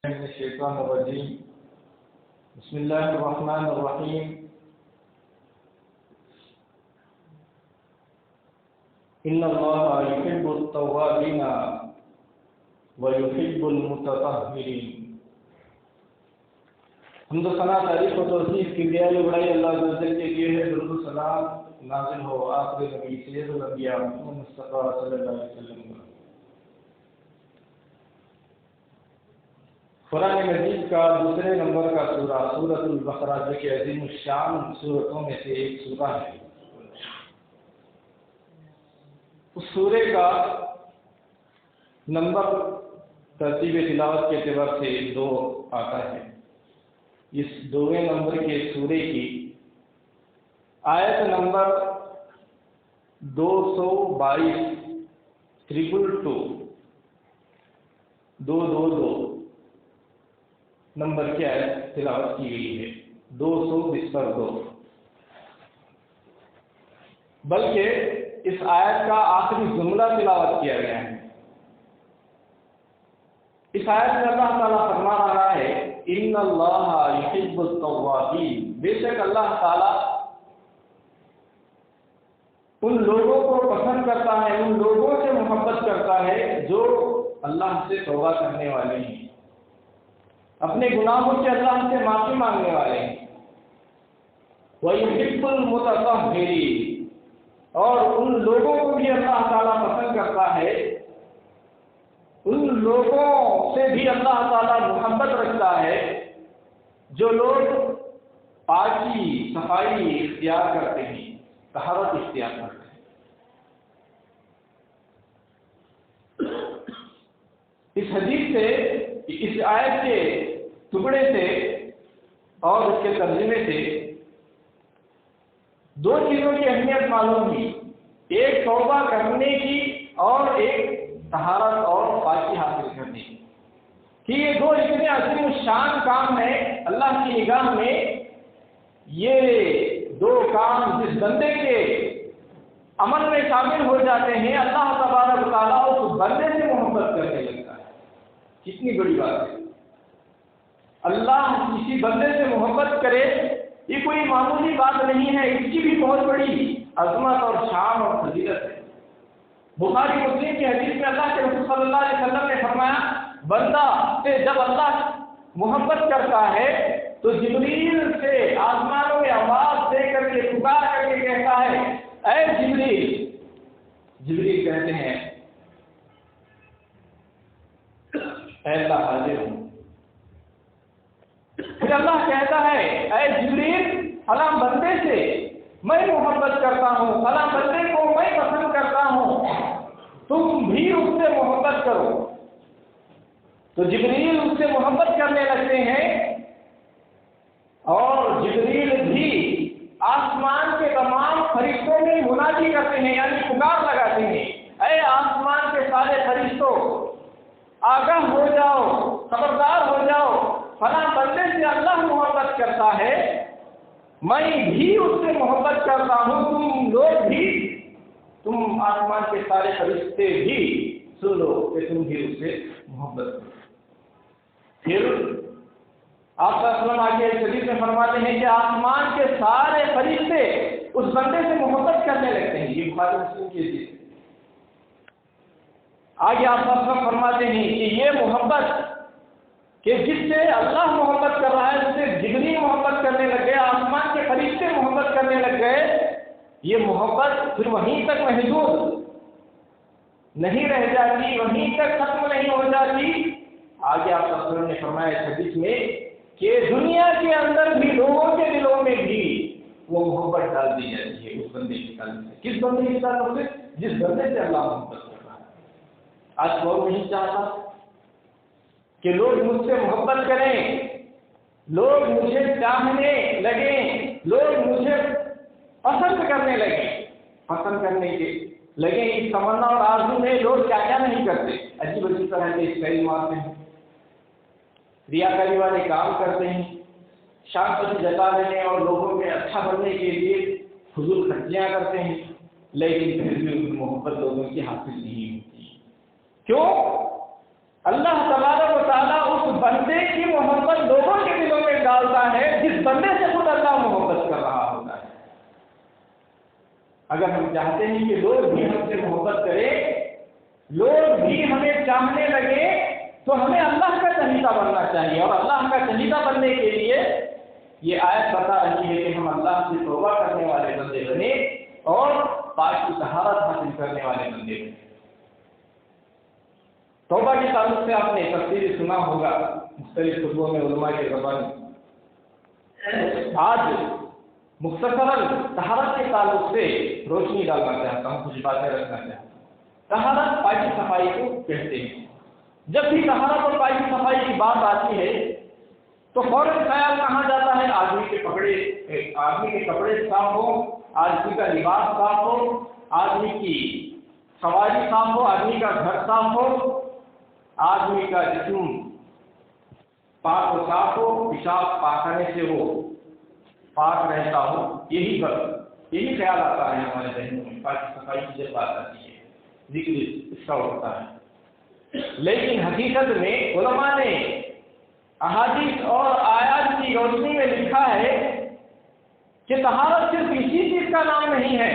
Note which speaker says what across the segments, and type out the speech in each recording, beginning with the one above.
Speaker 1: من الشیطان الرجیم بسم اللہ الرحمن الرحیم ان اللہ یحب التوابین ویحب المتطہرین۔ حمد و ثنا تعریف و توصیف کی بیائی بڑائی اللہ عز و جل کے لیے ہے۔ درود و سلام نازل ہو آخر نبی سید الانبیاء محمد مصطفیٰ صلی اللہ علیہ وسلم۔ قرآن مجید کا دوسرے نمبر کا سورہ سورۃ البقرہ جو کہ عظیم الشان سورتوں میں سے ایک سورہ ہے، اس سورے کا نمبر ترتیب تلاوت کے اعتبار سے 2 آتا ہے۔ اس 2ویں نمبر کے سورے کی آیت نمبر 222 222 نمبر کی آیت تلاوت کی گئی ہے، 222۔ بلکہ اس آیت کا آخری جملہ تلاوت کیا گیا ہے۔ اس آیت میں اللہ تعالیٰ فرما رہا ہے ان اللہ یحب التوابین، بے شک اللہ تعالیٰ ان لوگوں کو پسند کرتا ہے، ان لوگوں سے محبت کرتا ہے جو اللہ سے توبہ کرنے والے ہیں، اپنے گناہوں سے اللہ سے معافی مانگنے والے ہیں۔ وَيُحِبُّ الْمُتَطَہِّرِينَ، اور ان لوگوں کو بھی اللہ تعالیٰ پسند کرتا ہے، ان لوگوں سے بھی اللہ تعالیٰ محبت رکھتا ہے جو لوگ پاکی صفائی اختیار کرتے ہیں، طہارت اختیار کرتے ہیں۔ اس حدیث سے، اس آیت کے ٹکڑے سے اور اس کے ترجمے سے 2 چیزوں کی اہمیت معلوم ہوئی، ایک توبہ کرنے کی اور ایک طہارت اور پاکی حاصل کرنے کی، کہ یہ 2 اتنے عظیم الشان کام ہیں اللہ کی نگاہ میں۔ یہ 2 کام جس بندے کے عمل میں شامل ہو جاتے ہیں، اللہ تبارک و تعالیٰ اس بندے سے محبت کرنے لگتا ہے۔ کتنی بڑی بات ہے، اللہ کسی بندے سے محبت کرے، یہ کوئی معمولی بات نہیں ہے، اس کی بھی بہت بڑی عظمت اور شان اور فضیلت ہے۔ بخاری مسلم کی حدیث میں اللہ کے رسول صلی اللہ علیہ وسلم نے فرمایا، بندہ سے جب اللہ محبت کرتا ہے تو جبریل سے آسمانوں میں آواز دے کر کے پکار کر کے کہتا ہے، اے جبریل۔ جبریل کہتے ہیں، اے اللہ حاضر ہوں۔ پھر اللہ کہتا ہے، اے جبریل، فلاں بندے سے میں محبت کرتا ہوں، فلاں بندے کو میں پسند کرتا ہوں، تم بھی اس سے محبت کرو۔ تو جبریل اس سے محبت کرنے لگتے ہیں، اور جبریل بھی آسمان کے تمام فرشتوں میں منادی کرتے ہیں، یعنی پکار لگاتے ہیں، اے آسمان کے سارے فرشتوں، آگاہ ہو جاؤ، خبردار ہو جاؤ، فلاں بندے سے اللہ محبت کرتا ہے، میں بھی اس سے محبت کرتا ہوں، تم لوگ بھی، تم آسمان کے سارے فرشتے بھی سن لو کہ تم بھی اس سے محبت کرو۔ پھر آپ کا اسلام آگے حدیث میں فرماتے ہیں کہ آسمان کے سارے فرشتے اس بندے سے محبت کرنے لگتے ہیں۔ یہ بخاری مسلم کی حدیث ہے۔ آگے آپ کا فرماتے ہیں کہ یہ محبت کہ جس سے اللہ محبت کر رہا ہے، اس سے جبریل محبت کرنے لگ گئے، آسمان کے فرشتے محبت کرنے لگ گئے، یہ محبت پھر وہیں تک محدود نہیں رہ جاتی، وہیں تک ختم نہیں ہو جاتی۔ آگے آپ صلی اللہ علیہ وسلم نے فرمایا اس حدیث میں کہ دنیا کے اندر بھی لوگوں کے دلوں میں بھی وہ محبت ڈال دی جاتی ہے اس بندے کی تعلق سے۔ کس بندے کی تعلق سے؟ جس بندے سے اللہ محبت کر رہا ہے۔ آج کون نہیں چاہتا کہ لوگ مجھ سے محبت کریں، لوگ مجھے چاہنے لگیں، لوگ مجھے پسند کرنے لگیں، پسند کرنے کے لگیں۔ اس تمنا اور آرزو میں لوگ کیا کیا نہیں کرتے، عجیب عجیب طرح کے اسٹائل مارتے ہیں، ریاکاری والے کام کرتے ہیں، شان پسند جتا لینے اور لوگوں میں اچھا بننے کے لیے فضول خرچیاں کرتے ہیں، لیکن پھر بھی ان کی محبت لوگوں کی حاصل نہیں ہوتی۔ کیوں؟ اللہ تبارک و تعالیٰ اس بندے اگر ہم چاہتے ہیں کہ لوگ بھی ہم سے محبت کریں، لوگ بھی ہمیں چاہنے لگے، تو ہمیں اللہ کا چہیتا بننا چاہیے. اور اللہ کا چہیتا بننے کے لیے یہ آیت بتا رہی ہے کہ ہم اللہ سے توبہ کرنے والے بندے بنے اور پاک کی طہارت حاصل کرنے والے بندے بنے. توبہ کے تعلق سے آپ نے تفصیل سنا ہوگا مختلف خطبوں میں علماء کے زبان. آج مختصراً طہارت کے تعلق سے روشنی ڈالنا چاہتا ہوں، کچھ باتیں رکھنا چاہتا ہوں. طہارت پاکی صفائی کو کہتے ہیں. جب بھی طہارت اور پاکی صفائی کی بات آتی ہے تو فوراً خیال کہاں جاتا ہے؟ آدمی کے کپڑے صاف ہو، آدمی کا لباس صاف ہو، آدمی کی سواری صاف ہو، آدمی کا گھر صاف ہو، آدمی کا جسم پاک و صاف ہو، پیشاب پاخانے سے وہ پاک رہتا ہو. یہی خیال آتا ہے ہمارے ذہنوں میں. پاکی صفائی کی جب بات آتی ہے ذکر اس کا ہوتا ہے. لیکن حقیقت میں علماء نے احادیث اور آیات کی روشنی میں لکھا ہے کہ طہارت صرف اسی چیز کا نام نہیں ہے.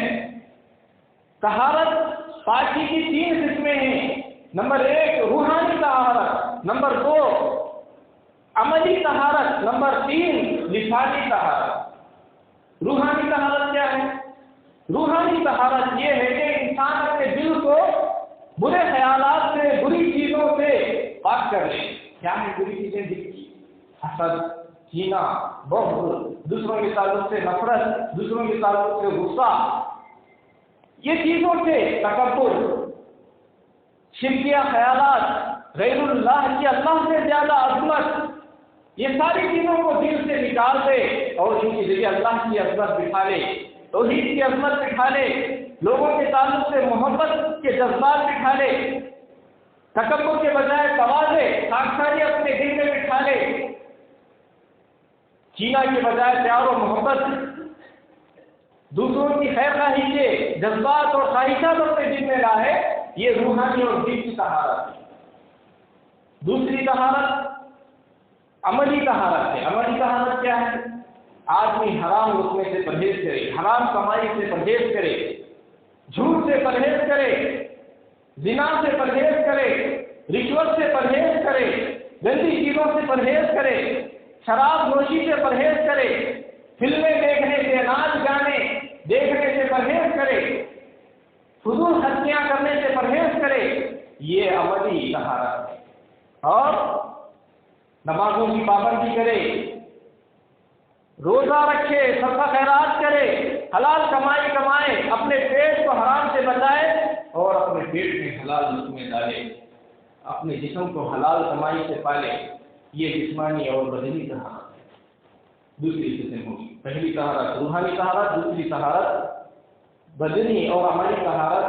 Speaker 1: طہارت پاکی کی 3 قسمیں ہیں. نمبر 1 روحانی طہارت، نمبر 2 عملی طہارت، نمبر 3 لسانی طہارت. روحانی طہارت کیا ہے؟ روحانی طہارت یہ ہے کہ انسان اپنے دل کو برے خیالات سے، بری چیزوں سے پاک کر لے. کیا ہے بری چیزیں؟ دل کی حسد، کینہ، بغض، دوسروں کے تعلق سے نفرت، دوسروں کے تعلق سے غصہ، یہ چیزوں سے تکبر، شرکیہ خیالات، غیر اللہ کی اللہ سے زیادہ عظمت، یہ ساری چیزوں کو دل سے نکال دے اور ان کی جگہ اللہ کی عظمت بٹھا لے، توحید کی عظمت بٹھا لے، لوگوں کے تعلق سے محبت کے جذبات بٹھا لے، تکبر کے بجائے تواضع، خاکساری اپنے دل میں بٹھا لے، کینہ کے بجائے پیار و محبت، دوسروں کی خیر خواہی کے جذبات اور خواہشات اپنے دل میں لائے. یہ روحانی اور دل کی طہارت ہے. دوسری طہارت عملی طہارت ہے. عملی طہارت کیا ہے؟ آدمی حرام لقمے سے پرہیز کرے، حرام کمائی سے پرہیز کرے، جھوٹ سے پرہیز کرے، زنا سے پرہیز کرے، رشوت سے پرہیز کرے، گندی چیزوں سے پرہیز کرے، شراب نوشی سے پرہیز کرے، فلمیں دیکھنے سے، ناچ گانے دیکھنے سے پرہیز کرے، فضول ہستیاں کرنے سے پرہیز کرے. یہ عملی طہارت ہے. اور نمازوں کی پابندی کرے، روزہ رکھے، صدقہ خیرات کرے، حلال کمائی کمائے، اپنے پیٹ کو حرام سے بچائے اور اپنے پیٹ میں حلال لقمے ڈالے، اپنے جسم کو حلال کمائی سے پالے. یہ جسمانی اور بدنی طہارت ہے. دوسری قسم ہوگی. پہلی طہارت روحانی طہارت، دوسری طہارت بدنی اور عملی طہارت،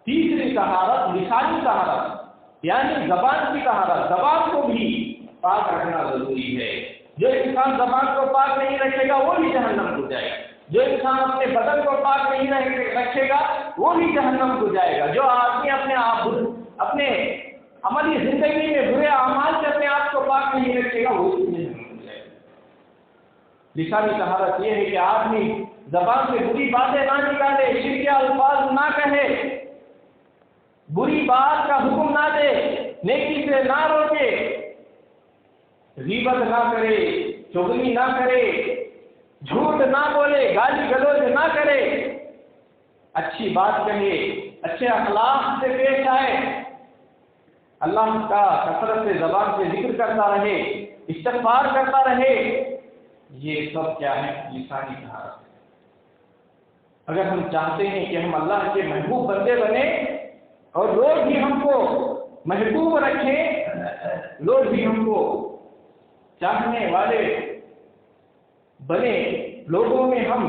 Speaker 1: تیسری طہارت لسانی طہارت یعنی زبان کی طہارت. زبان کو بھی پاک رکھنا ضروری ہے. جو انسان زبان کو پاک نہیں رکھے گا وہ بھی جہنم کو جائے گا. جو انسان اپنے بدن کو پاک نہیں رکھے گا وہ بھی جہنم کو جائے گا. جو آدمی اپنے عملی زندگی میں برے اعمال سے اپنے آپ کو پاک نہیں رکھے گا وہ بھی جہنم کو جائے گا. لسانی طہارت یہ ہے کہ آدمی زبان سے بری باتیں نہ نکالے، شرکیہ الفاظ نہ کہے، بری بات کا حکم نہ دے، نیکی سے نہ روکے، غیبت نہ کرے، چغلی نہ کرے، جھوٹ نہ بولے، گالی گلوچ نہ کرے، اچھی بات کہے، اچھے اخلاق سے پیش آئے، اللہ کا کثرت سے زبان سے ذکر کرتا رہے، استغفار کرتا رہے. یہ سب کیا ہے؟ لسانی طہارت. اگر ہم چاہتے ہیں کہ ہم اللہ کے محبوب بندے بنے اور لوگ بھی ہم کو محبوب رکھیں، لوگ بھی ہم کو چاہنے والے بنے، لوگوں میں ہم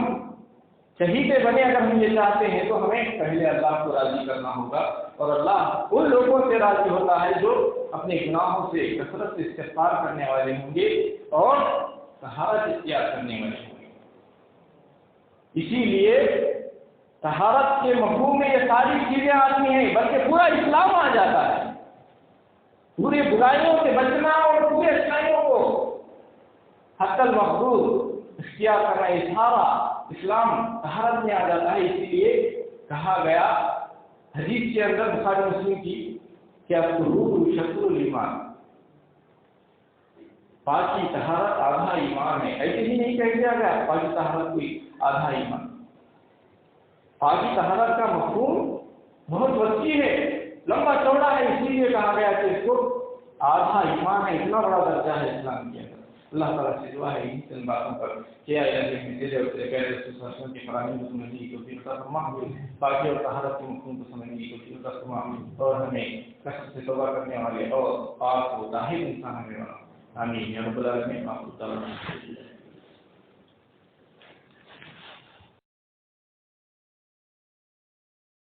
Speaker 1: چہیتے بنے، اگر ہم یہ چاہتے ہیں تو ہمیں پہلے اللہ کو راضی کرنا ہوگا. اور اللہ ان لوگوں سے راضی ہوتا ہے جو اپنے گناہوں سے کثرت سے استغفار کرنے والے ہوں گے اور طہارت اختیار کرنے والے ہوں گے. اسی لیے طہارت کے مفہوم میں یہ ساری چیزیں آتی ہیں، بلکہ پورا اسلام آ جاتا ہے. پوری برائیوں سے بچنا اور پورے اچھائیوں کو حق المحدود اختیار کرنا، یہ سارا اسلام طہارت میں آ جاتا ہے. اسی لیے کہا گیا حدیث کے اندر بخاری مسلم کی کہ الطہور شطر الایمان، پاکی طہارت آدھا ایمان ہے. ایسے ہی نہیں کہہ دیا گیا پاکی طہارت کوئی آدھا ایمان. پاکی طہارت کا مفہوم بہت وسیع ہے، لمبا چوڑا ہے، اسی لیے کہا گیا کہ اس کو آدھا ایمان ہے. اتنا بڑا درجہ ہے اسلام کے اندر. اللہ تعالیٰ سے دعا ہے ان باتوں پر کیا کی فراہمی کو سمجھنے کی توفیق عطا فرما، پاکی اور طہارت کے مفہوم کو سمجھنے کی توفیق عطا فرما، اور ہمیں کثرت سے توبہ کرنے والے اور پاک و طاہر انسان ہونے والا آمین یا رب العالمین.